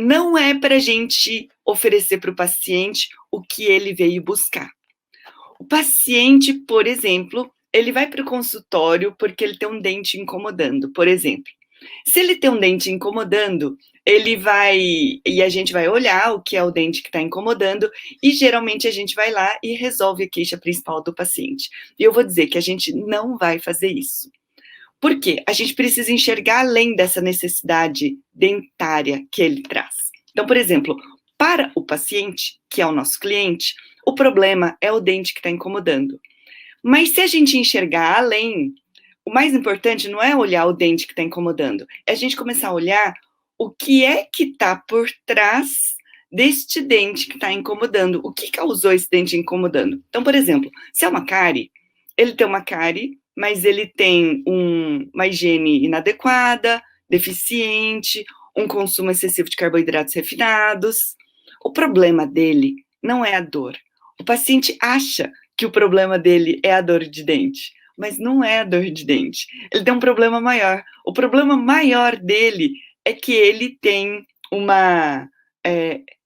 não é para a gente oferecer para o paciente o que ele veio buscar. O paciente, por exemplo, ele vai para o consultório porque ele tem um dente incomodando, por exemplo. Se ele tem um dente incomodando, ele vai e a gente vai olhar o que é o dente que está incomodando e geralmente a gente vai lá e resolve a queixa principal do paciente. E eu vou dizer que a gente não vai fazer isso. Por quê? A gente precisa enxergar além dessa necessidade dentária que ele traz. Então, por exemplo, para o paciente, que é o nosso cliente, o problema é o dente que está incomodando. Mas se a gente enxergar além, o mais importante não é olhar o dente que está incomodando, é a gente começar a olhar o que é que está por trás deste dente que está incomodando. O que causou esse dente incomodando? Então, por exemplo, se é uma cárie, ele tem uma cárie, mas ele tem uma higiene inadequada, deficiente, um consumo excessivo de carboidratos refinados. O problema dele não é a dor. O paciente acha que o problema dele é a dor de dente, mas não é a dor de dente. Ele tem um problema maior. O problema maior dele é que ele tem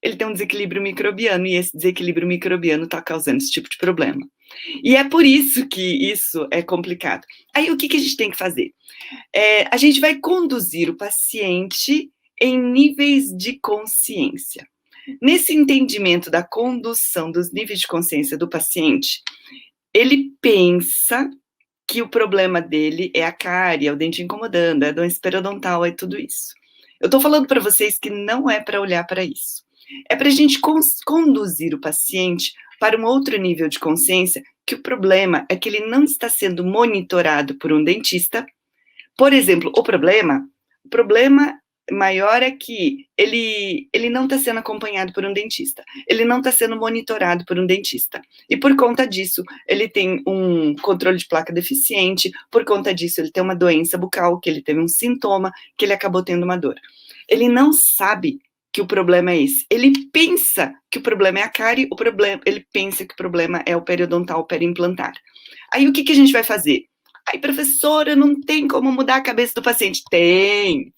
ele tem um desequilíbrio microbiano, e esse desequilíbrio microbiano está causando esse tipo de problema. E é por isso que isso é complicado. Aí, o que a gente tem que fazer? A gente vai conduzir o paciente em níveis de consciência. Nesse entendimento da condução dos níveis de consciência do paciente, ele pensa que o problema dele é a cárie, é o dente incomodando, é a doença periodontal, é tudo isso. Eu estou falando para vocês que não é para olhar para isso. É para a gente conduzir o paciente para um outro nível de consciência, que o problema é que ele não está sendo monitorado por um dentista. Por exemplo, o problema maior é que ele não está sendo acompanhado por um dentista, ele não está sendo monitorado por um dentista, e por conta disso, ele tem um controle de placa deficiente, por conta disso, ele tem uma doença bucal, que ele teve um sintoma, que ele acabou tendo uma dor. Ele não sabe que o problema é esse, ele pensa que o problema é a cárie, ele pensa que o problema é o periodontal, o periimplantar. Aí o que a gente vai fazer? Aí, professora, não tem como mudar a cabeça do paciente? Tem!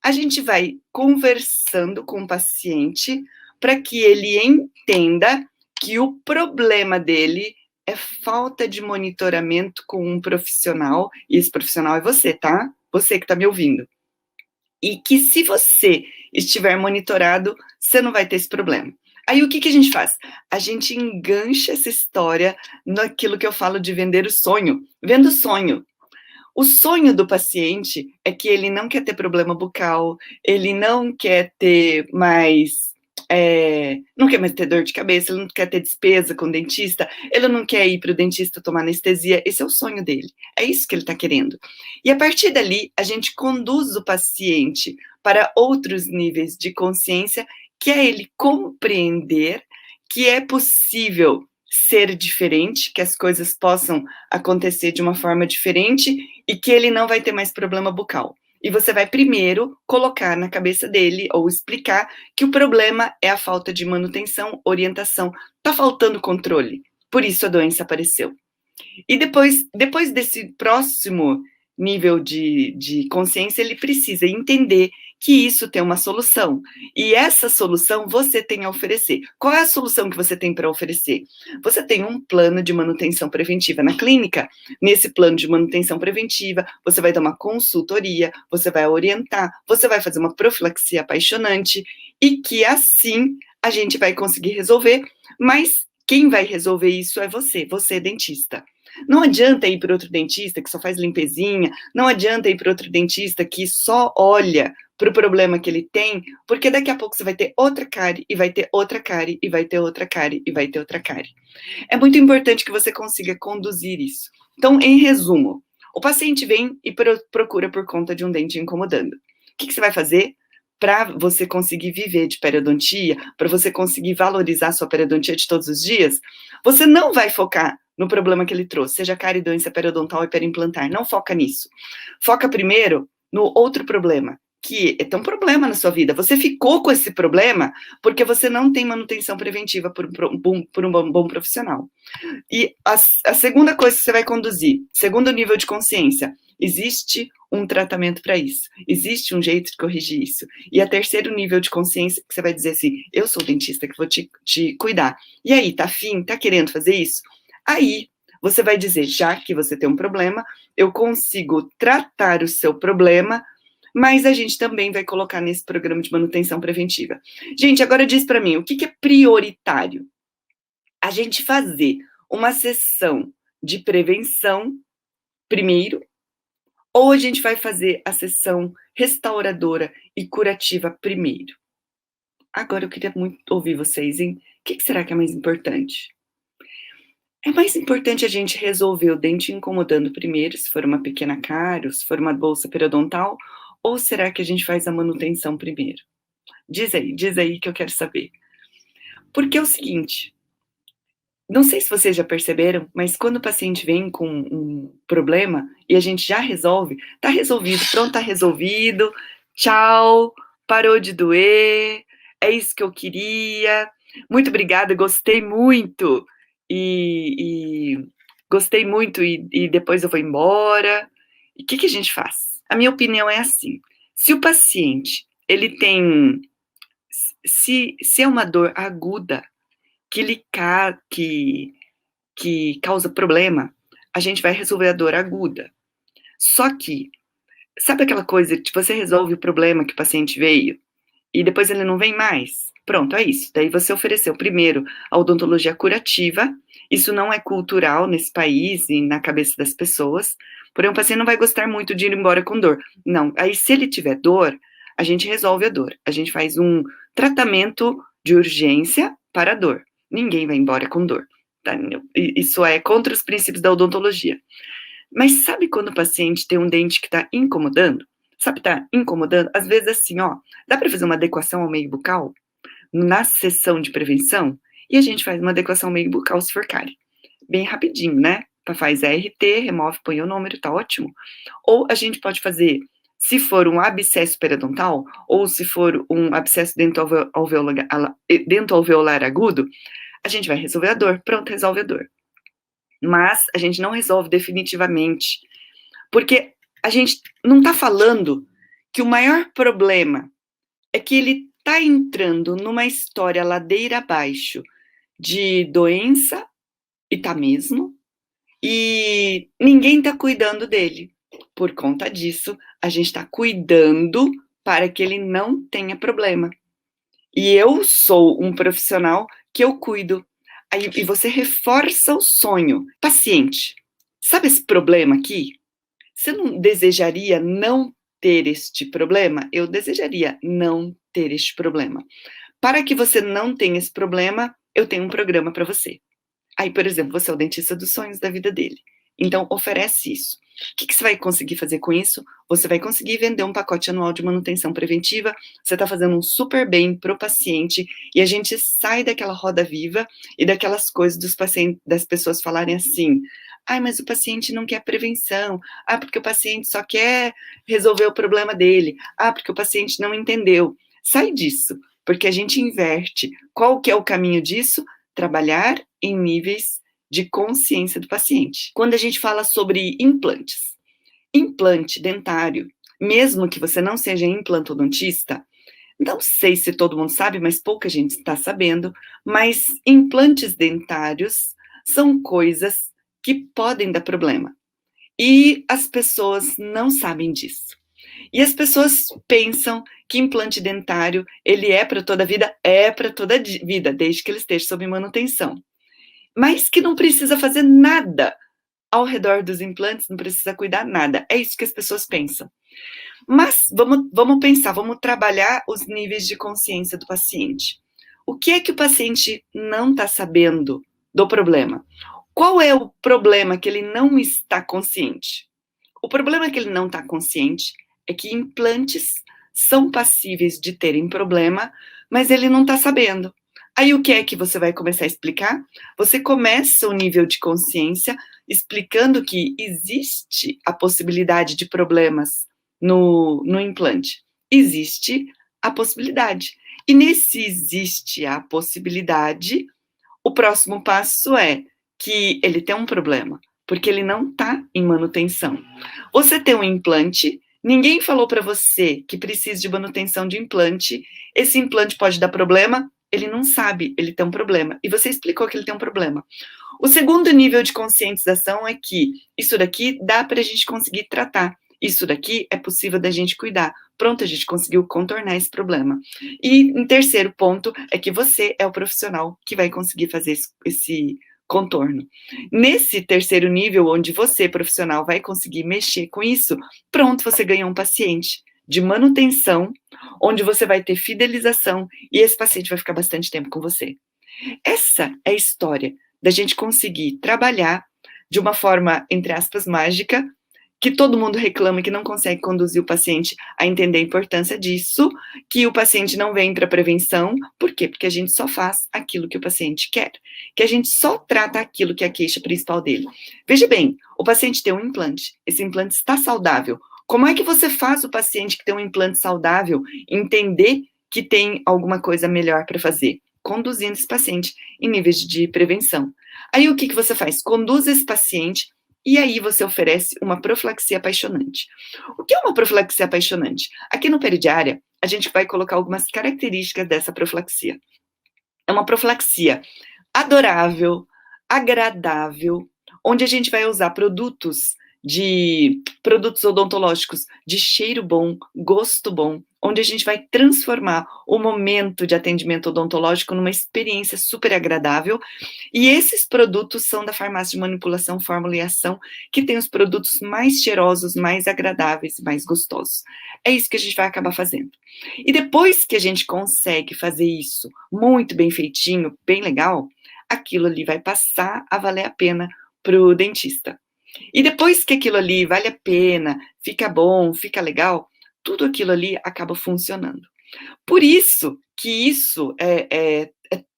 A gente vai conversando com o paciente para que ele entenda que o problema dele é falta de monitoramento com um profissional, e esse profissional é você, tá? Você que está me ouvindo. E que se você estiver monitorado, você não vai ter esse problema. Aí o que a gente faz? A gente engancha essa história naquilo que eu falo de vender o sonho. Venda o sonho. O sonho do paciente é que ele não quer ter problema bucal, ele não quer ter mais, não quer mais ter dor de cabeça, ele não quer ter despesa com o dentista, ele não quer ir para o dentista tomar anestesia, esse é o sonho dele, é isso que ele está querendo. E a partir dali, a gente conduz o paciente para outros níveis de consciência, que é ele compreender que é possível ser diferente, que as coisas possam acontecer de uma forma diferente e que ele não vai ter mais problema bucal. E você vai primeiro colocar na cabeça dele ou explicar que o problema é a falta de manutenção, orientação, tá faltando controle, por isso a doença apareceu. E depois desse próximo nível de consciência, ele precisa entender que isso tem uma solução. E essa solução você tem a oferecer. Qual é a solução que você tem para oferecer? Você tem um plano de manutenção preventiva na clínica. Nesse plano de manutenção preventiva, você vai dar uma consultoria, você vai orientar, você vai fazer uma profilaxia apaixonante e que assim a gente vai conseguir resolver, mas quem vai resolver isso é você dentista. Não adianta ir para outro dentista que só faz limpezinha, não adianta ir para outro dentista que só olha para o problema que ele tem, porque daqui a pouco você vai ter outra cárie, e vai ter outra cárie, e vai ter outra cárie, e vai ter outra cárie. É muito importante que você consiga conduzir isso. Então, em resumo, o paciente vem e procura por conta de um dente incomodando. O que você vai fazer para você conseguir viver de periodontia, para você conseguir valorizar sua periodontia de todos os dias? Você não vai focar no problema que ele trouxe, seja cárie, doença periodontal e periimplantar. Não foca nisso. Foca primeiro no outro problema, que é um problema na sua vida. Você ficou com esse problema porque você não tem manutenção preventiva por um bom profissional. E a segunda coisa que você vai conduzir, segundo nível de consciência, existe um tratamento para isso, existe um jeito de corrigir isso. E a terceiro nível de consciência, que você vai dizer assim, eu sou o dentista que vou te cuidar. E aí, tá afim? Tá querendo fazer isso? Aí, você vai dizer, já que você tem um problema, eu consigo tratar o seu problema, mas a gente também vai colocar nesse programa de manutenção preventiva. Gente, agora diz para mim, o que é prioritário? A gente fazer uma sessão de prevenção primeiro, ou a gente vai fazer a sessão restauradora e curativa primeiro? Agora eu queria muito ouvir vocês, hein? O que será que é mais importante? É mais importante a gente resolver o dente incomodando primeiro, se for uma pequena cárie, se for uma bolsa periodontal, ou será que a gente faz a manutenção primeiro? Diz aí que eu quero saber. Porque é o seguinte, não sei se vocês já perceberam, mas quando o paciente vem com um problema e a gente já resolve, tá resolvido, pronto, tá resolvido, tchau, parou de doer, é isso que eu queria, muito obrigada, gostei muito, e gostei muito, e depois eu vou embora. E o que a gente faz? A minha opinião é assim, se o paciente, ele tem, se é uma dor aguda, que causa problema, a gente vai resolver a dor aguda. Só que, sabe aquela coisa de você resolve o problema que o paciente veio e depois ele não vem mais? Pronto, é isso. Daí você ofereceu primeiro a odontologia curativa, isso não é cultural nesse país e na cabeça das pessoas, porém o paciente não vai gostar muito de ir embora com dor. Não, aí se ele tiver dor, a gente resolve a dor. A gente faz um tratamento de urgência para a dor. Ninguém vai embora com dor. Tá? Isso é contra os princípios da odontologia. Mas sabe quando o paciente tem um dente que está incomodando? Sabe, tá incomodando? Às vezes assim, ó, dá para fazer uma adequação ao meio bucal na sessão de prevenção? E a gente faz uma adequação ao meio bucal se for cárie. Bem rapidinho, né? Faz ART, remove, põe o número, tá ótimo. Ou a gente pode fazer, se for um abscesso periodontal, ou se for um abscesso dento-alveolar agudo, a gente vai resolver a dor, pronto, resolve a dor. Mas a gente não resolve definitivamente, porque a gente não tá falando que o maior problema é que ele tá entrando numa história ladeira abaixo de doença, e tá mesmo, e ninguém tá cuidando dele. Por conta disso, a gente tá cuidando para que ele não tenha problema. E eu sou um profissional que eu cuido. Aí, e você reforça o sonho. Paciente, sabe esse problema aqui? Você não desejaria não ter este problema? Eu desejaria não ter este problema. Para que você não tenha esse problema, eu tenho um programa para você. Aí, por exemplo, você é o dentista dos sonhos da vida dele. Então, oferece isso. O que você vai conseguir fazer com isso? Você vai conseguir vender um pacote anual de manutenção preventiva, você está fazendo um super bem para o paciente, e a gente sai daquela roda viva e daquelas coisas dos pacientes, das pessoas falarem assim, ai, mas o paciente não quer prevenção, ah, porque o paciente só quer resolver o problema dele, ah, porque o paciente não entendeu. Sai disso, porque a gente inverte. Qual que é o caminho disso? Trabalhar em níveis de consciência do paciente. Quando a gente fala sobre implantes, implante dentário, mesmo que você não seja implantodontista, não sei se todo mundo sabe, mas pouca gente está sabendo, mas implantes dentários são coisas que podem dar problema. E as pessoas não sabem disso. E as pessoas pensam que implante dentário, ele é para toda a vida? É para toda a vida, desde que ele esteja sob manutenção. Mas que não precisa fazer nada ao redor dos implantes, não precisa cuidar nada. É isso que as pessoas pensam. Mas vamos pensar, vamos trabalhar os níveis de consciência do paciente. O que é que o paciente não está sabendo do problema? Qual é o problema que ele não está consciente? O problema que ele não está consciente é que implantes são passíveis de terem problema, mas ele não está sabendo. Aí o que é que você vai começar a explicar? Você começa o nível de consciência explicando que existe a possibilidade de problemas no implante. Existe a possibilidade. E nesse existe a possibilidade, o próximo passo é que ele tem um problema, porque ele não está em manutenção. Você tem um implante Ninguém falou para você que precisa de manutenção de implante. Esse implante pode dar problema. Ele não sabe, ele tem um problema. E você explicou que ele tem um problema. O segundo nível de conscientização é que isso daqui dá para a gente conseguir tratar. Isso daqui é possível da gente cuidar. Pronto, a gente conseguiu contornar esse problema. E em terceiro ponto é que você é o profissional que vai conseguir fazer esse contorno. Nesse terceiro nível, onde você, profissional, vai conseguir mexer com isso, pronto, você ganhou um paciente de manutenção, onde você vai ter fidelização e esse paciente vai ficar bastante tempo com você. Essa é a história da gente conseguir trabalhar de uma forma, entre aspas, mágica, que todo mundo reclama que não consegue conduzir o paciente a entender a importância disso, que o paciente não vem para prevenção. Por quê? Porque a gente só faz aquilo que o paciente quer, que a gente só trata aquilo que é a queixa principal dele. Veja bem, o paciente tem um implante, esse implante está saudável. Como é que você faz o paciente que tem um implante saudável entender que tem alguma coisa melhor para fazer? Conduzindo esse paciente em níveis de prevenção. Aí o que você faz? Conduz esse paciente e aí você oferece uma profilaxia apaixonante. O que é uma profilaxia apaixonante? Aqui no Peridiária, a gente vai colocar algumas características dessa profilaxia. É uma profilaxia adorável, agradável, onde a gente vai usar produtos odontológicos de cheiro bom, gosto bom, onde a gente vai transformar o momento de atendimento odontológico numa experiência super agradável. E esses produtos são da farmácia de manipulação, fórmula e ação, que tem os produtos mais cheirosos, mais agradáveis, mais gostosos. É isso que a gente vai acabar fazendo. E depois que a gente consegue fazer isso muito bem feitinho, bem legal, aquilo ali vai passar a valer a pena para o dentista. E depois que aquilo ali vale a pena, fica bom, fica legal, tudo aquilo ali acaba funcionando. Por isso que isso é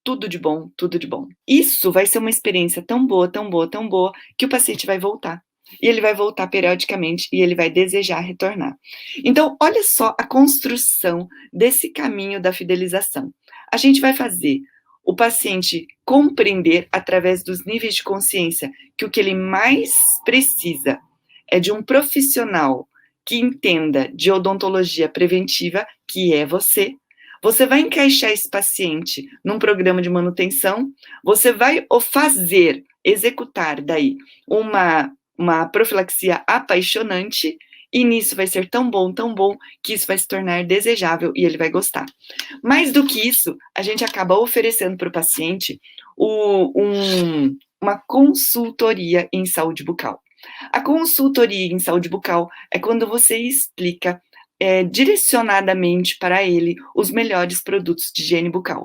tudo de bom, tudo de bom. Isso vai ser uma experiência tão boa, tão boa, tão boa, que o paciente vai voltar. E ele vai voltar periodicamente e ele vai desejar retornar. Então, olha só a construção desse caminho da fidelização. A gente vai fazer o paciente compreender, através dos níveis de consciência, que o que ele mais precisa é de um profissional que entenda de odontologia preventiva, que é você. Você vai encaixar esse paciente num programa de manutenção, você vai executar daí uma profilaxia apaixonante, e nisso vai ser tão bom, que isso vai se tornar desejável e ele vai gostar. Mais do que isso, a gente acaba oferecendo para o paciente uma consultoria em saúde bucal. A consultoria em saúde bucal é quando você explica direcionadamente para ele os melhores produtos de higiene bucal.